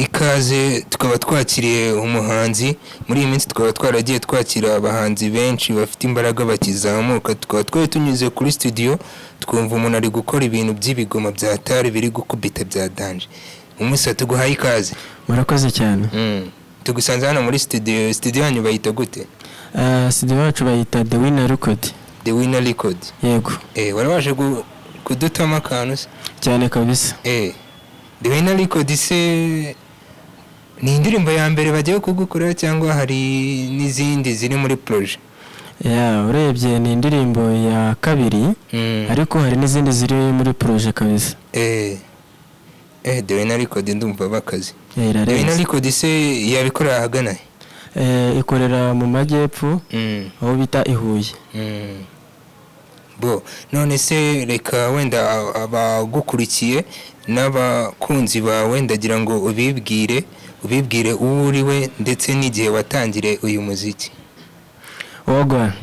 ikaze tukaba twakiriye umuhanzi muri iyi minsi tukaba twaragiye twakira abahanzi benshi bafite imbaraga bakizamuka tukaba twari tunyuze kuri studio twumva umuntu ari gukora ibintu by'ibigoma bya tari biri gukubita bya danje umusa tuguhaye ikaze murakoze cyane tugusanze hano muri studio yanyu bayita gute studio yacu bayita The Winner Record. The Winner Record Yego warabaje kudutama akantu cyane kabisa. The Winner Record se ni indirimbo ya mbere bagiye kugukorera cyangwa hari n'izindi ziri muri projet? Urebye ni indirimbo ya kabiri ariko hari n'izindi ziri muri projet kabisa. The Winner Record ndumva bakazi. The Winner Record se yabikora ahagana? Ikorera mu majyepfo aho bita i Huye. None se reka wenda abagukurikiye n'abakunzi bawe ndagira ngo ubibwire uwo uriwe ndetse n'igihe watangire uyu muziki.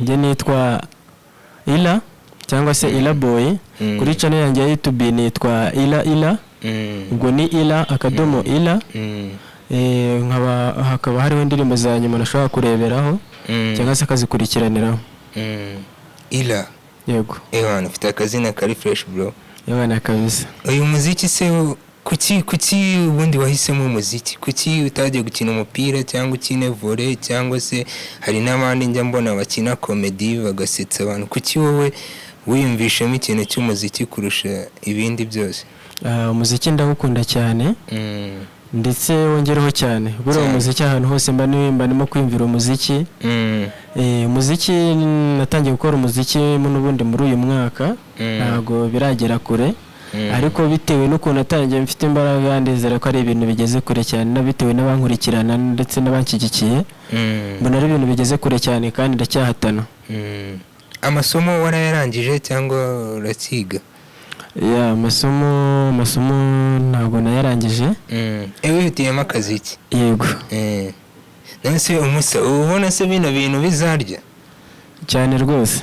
Njye nitwa Ila cyangwa se Ila Boy. Kuri channel yanjye ya YouTube nitwa Ila. Ubwo ni Ila akadomo Ila. Hakaba hariho indirimbo za nyuma nashobora kureberaho cyangwa se akazikurikiraniraho. Ila. Yego. Ufite akazina kari fresh bro. Yabana kabisa. Uyu muziki se kuki ubundi wahisemo umuziki? Kuki utagiye gukina umupira cyangwa ukine volley cyangwa se hari n'abandi njya mbona bakina comedy bagasetsa abantu? Kuki wowe wiyumvishemo ikintu cy'umuziki kurusha ibindi byose? Umuziki ndawukunda cyane. Ndetse wongereho cyane buri umuziki ahantu hose mba ndimo kwimvira umuziki. Umuziki natangiye gukora umuziki n'ubundi muri uyu mwaka ntago biragera kure ariko bitewe n'uko natangiye mfite imbaraga ndizera ko ari ibintu bigeze kure cyane nabitewe n'abankurikirana ndetse n'abanshyigikiye mbona ari ibintu bigeze kure cyane kandi ndacyahatana. Amasomo warayarangije cyangwa urakiga? Amasomo ntabwo nayarangije. Wihitiyemo akazi iki? Yego. Nase umusa ubona se bino bintu bizarya? Cyane rwose.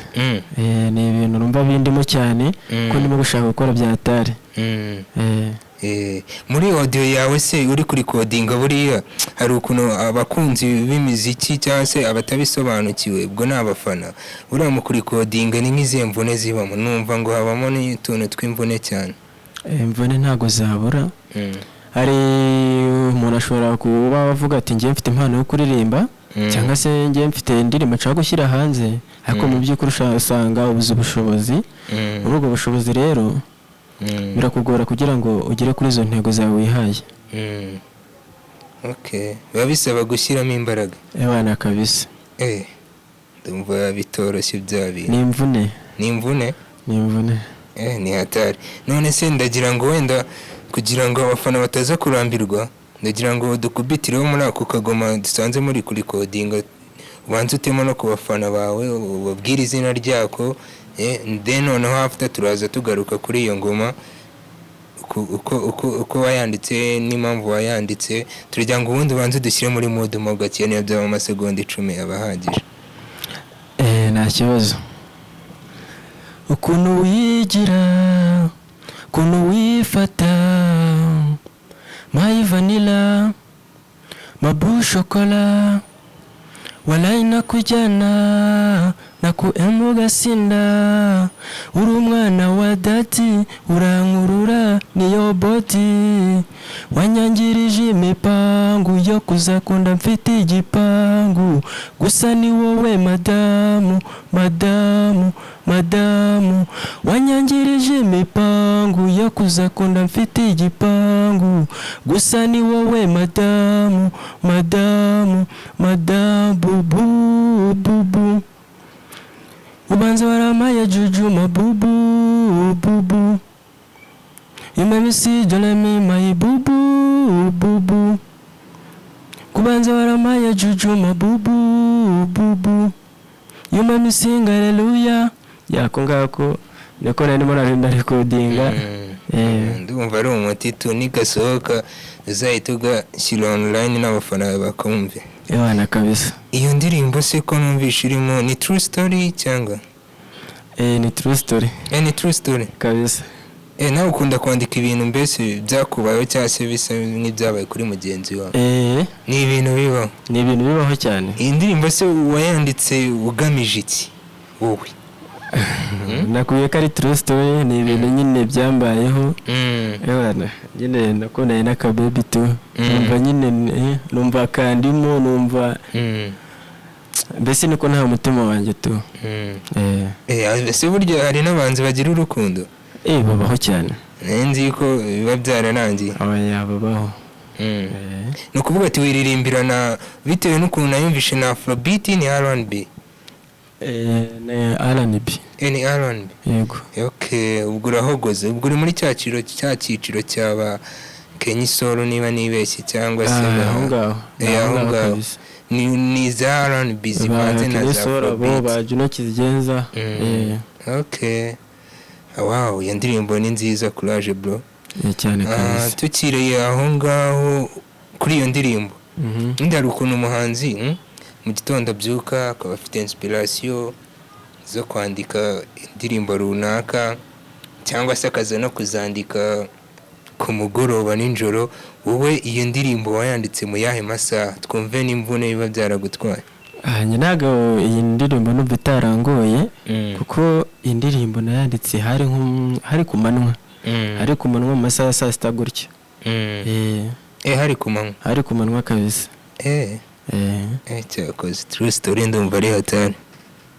Ni ibintu numva bindimo cyane ko ndimo gushaka gukora bya tari. Muri audio yawe se uri kuri codinga buriya hari ukuntu abakunzi b'imiziki cyangwa se abatabisobanukiwe ubwo n'abafana uriya mu kuri codinga ni nk'izihe mvune zibamo? Numva ngo habamo n'utuntu tw'imvune cyane. Imvune ntago zabura. Hari umuntu ashobora kuba bavuga ati ngiye mfite impano yo kuririmba cyangwa se ngiye mfite indirimbo nshaka gushyira hanze ariko mu by'ukuri usanga ubuze ubushobozi. Muri ubwo bushobozi rero birakugora kugira ngo ugere kuri izo ntego zawe wihaye. Biba bisaba gushyiramo imbaraga. Yabana kabisa. Ndumva bitoroshye bya bintu. Ni imvune. Ni hatari. None se ndagira ngo wenda kugira ngo abafana bataza kurambirwa ndagira ngo dukubitireho muri ako kagoma dusanze muri kuri codinga ubanze utemo no ku bafana bawe ubabwire izina ryako. Then noneho after turaza tugaruka kuri iyo ngoma uko wayanditse n'impamvu wayanditse turajya ngo ubundi ubanze dushyire muri mode mo gake niyo byaba amasegonda 10 abahagije. Nta kibazo. Ukuntu wigira ukuntu wifata my vanilla mabu chocolat wala inakujana nakuemu gasinda uri umwana wa dati urankurura niyo boti wanyangirije imipangu yo kuzakunda mfite igipangu gusa ni wowe madamu wanyangirije imipangu yo kuzakunda mfite igipangu gusa ni wowe madamu bubu ubanza waramaye juju bubu you make me see don't me my bubu kubanza waramaye juju bubu you make me sing hallelujah yako ngako niko narimo recordinga. Ndumva ari umutitu nigasohoka uzahita shyira online n'abafana bakumve. Yabana kabisa. Iyo ndirimbo se ko numvisha irimo ni true story cyangwa? Ni true story. Ni true story kabisa. nawe ukunda kwandika ibintu mbese byakubayeho cyangwa se bisa nk'ibyabaye kuri mugenzi wawe? Ni ibintu bibaho? Ni ibintu bibaho cyane. Iyi ndirimbo se wayanditse ugamije iki wowe? Nakuye ko ari true story, ni ibintu nyine byambayeho. Nyine nakundanye n'akabebi tu, numva nyine numva kandimo, numva mbese niko nta mutima wanjye tu. Ese burya hari n'abanzi bagira urukundo? Babaho cyane. Nzi ko biba byararangiye. Babaho. Ni ukuvuga ati wiririmbirana bitewe n'ukuntu nayumvishe na Afrobeat, ni R&B? Ni R&B. Ni R&B? Yego. Okay, ubwo urahogoze, ubwo uri muri cya cyiciro cyaba Kenny Soul niba nibeshye cyangwa se aho ngaho. Ni za R&B zivanze na za Afrobeat. Ba Juno Kizigenza. Okay. Wow, iyo ndirimbo ni nziza, courage bro. Cyane kabisa. Tukiriye aho ngaho kuri iyo ndirimbo. Ndari ukuntu umuhanzi mu gitondo abyuka akaba afite inspiration zo kwandika indirimbo runaka cyangwa se akaza no kuzandika ku mugoroba n'injoro. Wowe iyo ndirimbo wayanditse mu yahe masaha? Twumve n'imvune biba byaragutwaye. Ntago iyi ndirimbo numva itarangoye kuko indirimbo nayanditse hari ku manywa. Hari ku manywa mu masaha ya saa sita gutya. Hari ku manywa? Hari ku manywa kabisa. Cyakoze true story ndumva ari hatari.